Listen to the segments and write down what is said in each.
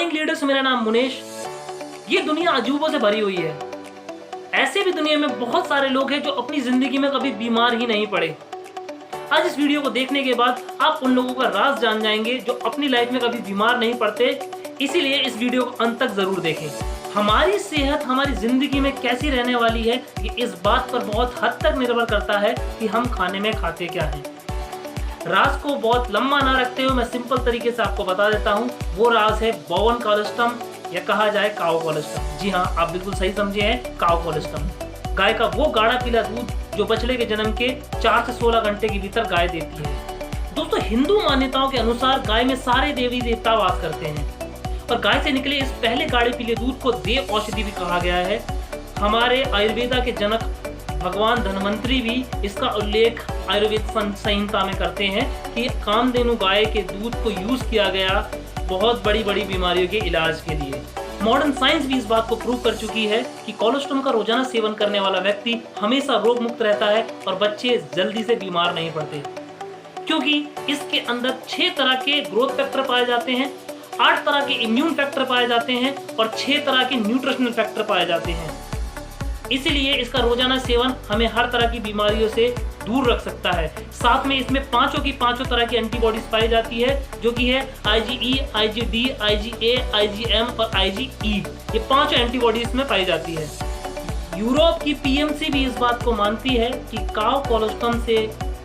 Morning leaders, मेरा नाम मुनेश। ये दुनिया अजूबों से भरी हुई है। ऐसे भी दुनिया में बहुत सारे लोग हैं जो अपनी जिंदगी में कभी बीमार ही नहीं पड़े। आज इस वीडियो को देखने के बाद आप उन लोगों का राज जान जाएंगे जो अपनी लाइफ में कभी बीमार नहीं पड़ते। इसीलिए इस वीडियो को अंत तक जरूर देखें। हमारी सेहत हमारी जिंदगी में कैसी रहने वाली है, ये इस बात पर बहुत हद तक निर्भर करता है कि हम खाने में खाते क्या हैं। राज को बहुत लंबा ना रखते हुए मैं सिंपल तरीके से आपको बता देता हूँ। वो राज है बोवन कोलेस्ट्रम, या कहा जाए काउ कोलेस्ट्रम। जी हाँ, आप बिल्कुल सही समझे हैं, काउ कोलेस्ट्रम। गाय का वो गाढ़ा पीला दूध जो बछड़े के जन्म के 4 से 16 घंटे के भीतर गाय देती है। दोस्तों, हिंदू मान्यताओं के अनुसार गाय में सारे देवी देवता वास करते हैं और गाय से निकले इस पहले गाढ़े पीले दूध को देव औषधि भी कहा गया है। हमारे आयुर्वेदा के जनक भगवान धन्वंतरी भी इसका उल्लेख आयुर्वेद संहिता में करते हैं कि कामधेनु गाय के दूध को यूज किया गया बहुत बड़ी बड़ी बीमारियों के इलाज के लिए। मॉडर्न साइंस भी इस बात को प्रूव कर चुकी है कि कोलेस्ट्रॉल का रोजाना सेवन करने वाला व्यक्ति हमेशा रोग मुक्त रहता है और बच्चे जल्दी से बीमार नहीं पड़ते, क्योंकि इसके अंदर 6 तरह के ग्रोथ फैक्टर पाए जाते हैं, 8 तरह के इम्यून फैक्टर पाए जाते हैं और 6 तरह के न्यूट्रिशनल फैक्टर पाए जाते हैं। इसीलिए इसका रोजाना सेवन हमें हर तरह की बीमारियों से दूर रख सकता है। साथ में इसमें पांचों की पांचों तरह की एंटीबॉडीज पाई जाती है, जो कि है IgE, IgD, IgA, IgM और IgE। ये पांचों एंटीबॉडीज में पाई जाती है। यूरोप की PMC भी इस बात को मानती है कि काउ कोलेस्ट्रॉल से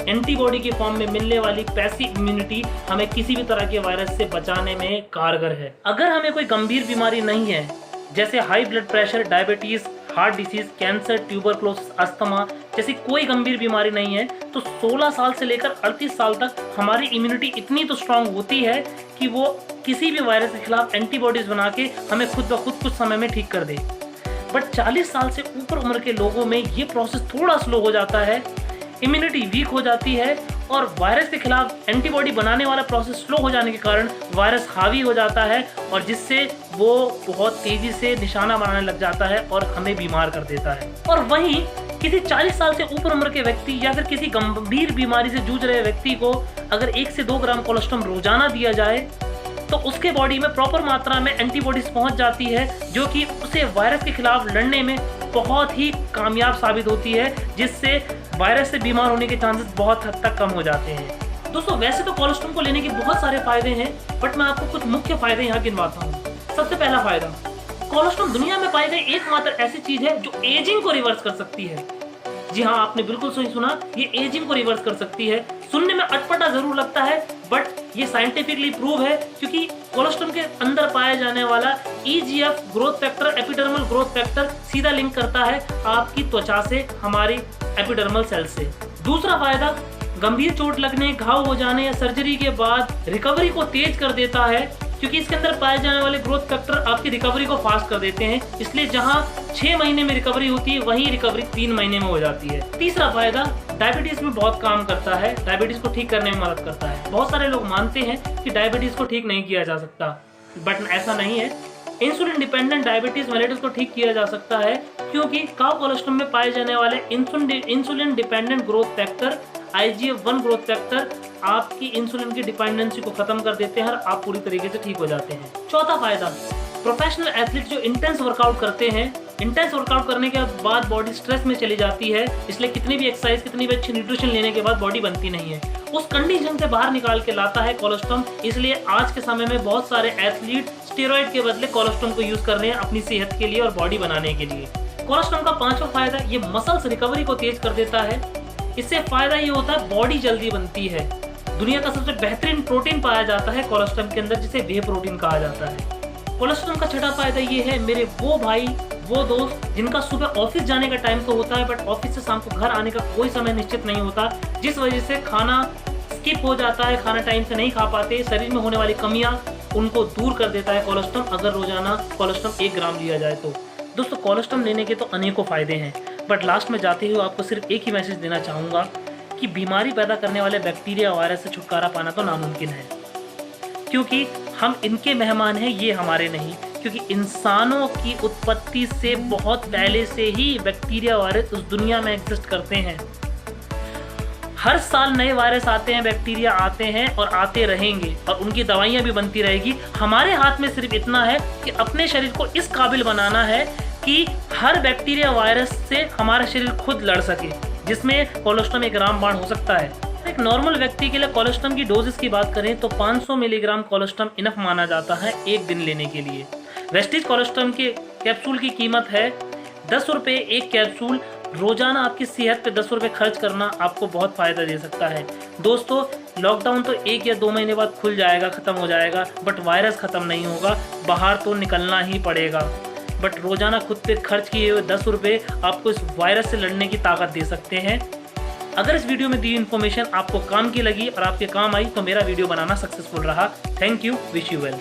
एंटीबॉडी के फॉर्म में मिलने वाली पैसिव इम्यूनिटी हमें किसी भी तरह के वायरस से बचाने में कारगर है। अगर हमें कोई गंभीर बीमारी नहीं है, जैसे high blood pressure, diabetes, heart disease, cancer, tuberculosis, asthma जैसी कोई गंभीर बीमारी नहीं है, तो 16 साल से लेकर 38 साल तक हमारी इम्यूनिटी इतनी तो स्ट्रांग होती है कि वो किसी भी वायरस के खिलाफ एंटीबॉडीज बना के हमें खुद ब खुद कुछ समय में ठीक कर दे। बट 40 साल से ऊपर उम्र के लोगों में ये प्रोसेस थोड़ा स्लो हो जाता है, इम्यूनिटी वीक हो जाती है और वायरस के खिलाफ एंटीबॉडी बनाने वाला प्रोसेस स्लो हो जाने के कारण वायरस हावी हो जाता है और जिससे वो बहुत तेजी से निशाना बनाने लग जाता है और हमें बीमार कर देता है। और वहीं किसी 40 साल से ऊपर उम्र के व्यक्ति या फिर किसी गंभीर बीमारी से जूझ रहे व्यक्ति को अगर 1 से 2 ग्राम कोलेस्ट्रॉल रोजाना दिया जाए तो उसके बॉडी में प्रॉपर मात्रा में एंटीबॉडीज पहुंच जाती है, जो कि उसे वायरस के खिलाफ लड़ने में बहुत ही कामयाब साबित होती है, जिससे वायरस से बीमार होने के चांसेस बहुत हद तक कम हो जाते हैं। दोस्तों, वैसे तो कोलेस्ट्रॉल को लेने के बहुत सारे फायदे हैं, बट मैं आपको कुछ मुख्य फायदे यहाँ गिनवाता हूँ। सबसे पहला फायदा, कोलेस्ट्रॉल दुनिया में पाई गई एकमात्र ऐसी चीज है जो एजिंग को रिवर्स कर सकती है। जी हाँ, आपने बिल्कुल सही सुना, ये एजिंग को रिवर्स कर सकती है। सुनने में अटपटा जरूर लगता है, बट ये साइंटिफिकली प्रूव है, क्योंकि कोलेस्ट्रॉल के अंदर पाया जाने वाला EGF growth factor, epidermal growth factor सीधा लिंक करता है आपकी त्वचा से, हमारी एपिडर्मल सेल से। दूसरा फायदा, गंभीर चोट लगने, घाव हो जाने या सर्जरी के बाद रिकवरी को तेज कर देता है, क्योंकि इसके अंदर पाए जाने वाले ग्रोथ फैक्टर आपकी रिकवरी को फास्ट कर देते हैं। इसलिए जहां 6 महीने में रिकवरी होती है, वहीं रिकवरी 3 महीने में हो जाती है। तीसरा फायदा, डायबिटीज में बहुत काम करता है, डायबिटीज को ठीक करने में मदद करता है। बहुत सारे लोग मानते हैं कि डायबिटीज को ठीक नहीं किया जा सकता, बट ऐसा नहीं है। इंसुलिन डिपेंडेंट डायबिटीज मेलेटस को ठीक किया जा सकता है, क्योंकि काउ कोलेस्ट्रॉल में पाए जाने वाले insulin dependent growth factor IGF-1 growth factor आपकी इंसुलिन की डिपेंडेंसी को खत्म कर देते हैं और आप पूरी तरीके से ठीक हो जाते हैं। चौथा फायदा, प्रोफेशनल एथलीट जो इंटेंस वर्कआउट करते हैं, इंटेंस वर्कआउट करने के बाद बॉडी स्ट्रेस में चली जाती है, इसलिए कितनी भी एक्सरसाइज, कितनी भी अच्छी न्यूट्रिशन लेने के बाद बॉडी बनती नहीं है। उस कंडीशन से बाहर निकाल के लाता है कोलेस्ट्रॉल। इसलिए आज के समय में बहुत सारे एथलीट स्टेरॉइड के बदले कोलेस्ट्रॉल को यूज कर रहे हैं अपनी सेहत के लिए और बॉडी बनाने के लिए। कोलेस्ट्रॉल का 5वां फायदा, ये मसल्स रिकवरी को तेज कर देता है। इससे फायदा ये होता है बॉडी जल्दी बनती है। दुनिया का सबसे बेहतरीन प्रोटीन पाया जाता है कोलेस्ट्रॉल के अंदर, जिसे वे प्रोटीन कहा जाता है। कोलेस्ट्रॉल का छठा फायदा ये है, मेरे वो भाई वो दोस्त जिनका सुबह ऑफिस जाने का टाइम तो होता है, बट ऑफिस से शाम को घर आने का कोई समय निश्चित नहीं होता, जिस वजह से खाना स्किप हो जाता है, खाना टाइम से नहीं खा पाते, शरीर में होने वाली कमियां उनको दूर कर देता है कोलेस्ट्रॉल, अगर रोजाना कोलेस्ट्रॉल 1 ग्राम लिया जाए तो। दोस्तों, कोलेस्ट्रॉल लेने के तो अनेकों फायदे हैं, बट लास्ट में जाते हुए आपको सिर्फ एक ही मैसेज देना चाहूँगा कि बीमारी पैदा करने वाले बैक्टीरिया वायरस से छुटकारा पाना तो नामुमकिन है, क्योंकि हम इनके मेहमान हैं, ये हमारे नहीं। क्योंकि इंसानों की उत्पत्ति से बहुत पहले से ही बैक्टीरिया वायरस उस दुनिया में एग्जिस्ट करते हैं। हर साल नए वायरस आते हैं, बैक्टीरिया आते हैं और आते रहेंगे और उनकी दवाइयाँ भी बनती रहेगी। हमारे हाथ में सिर्फ इतना है कि अपने शरीर को इस काबिल बनाना है कि हर बैक्टीरिया वायरस से हमारा शरीर खुद लड़ सके, जिसमें कोलोस्ट्रम एक रामबाण हो सकता है। एक नॉर्मल व्यक्ति के लिए कोलोस्ट्रम की डोजेस की बात करें तो 500 मिलीग्राम कोलोस्ट्रम इनफ माना जाता है एक दिन लेने के लिए। वेस्टीज कोलोस्ट्रम के कैप्सूल की कीमत है 10 रुपये एक कैप्सूल। रोजाना आपकी सेहत पे 10 रुपये खर्च करना आपको बहुत फ़ायदा दे सकता है। दोस्तों, लॉकडाउन तो 1 या 2 महीने बाद खुल जाएगा, ख़त्म हो जाएगा, बट वायरस ख़त्म नहीं होगा। बाहर तो निकलना ही पड़ेगा, बट रोजाना खुद पे खर्च किए हुए 10 रुपये आपको इस वायरस से लड़ने की ताकत दे सकते हैं। अगर इस वीडियो में दी इन्फॉर्मेशन आपको काम की लगी और आपके काम आई तो मेरा वीडियो बनाना सक्सेसफुल रहा। Thank you, wish you well.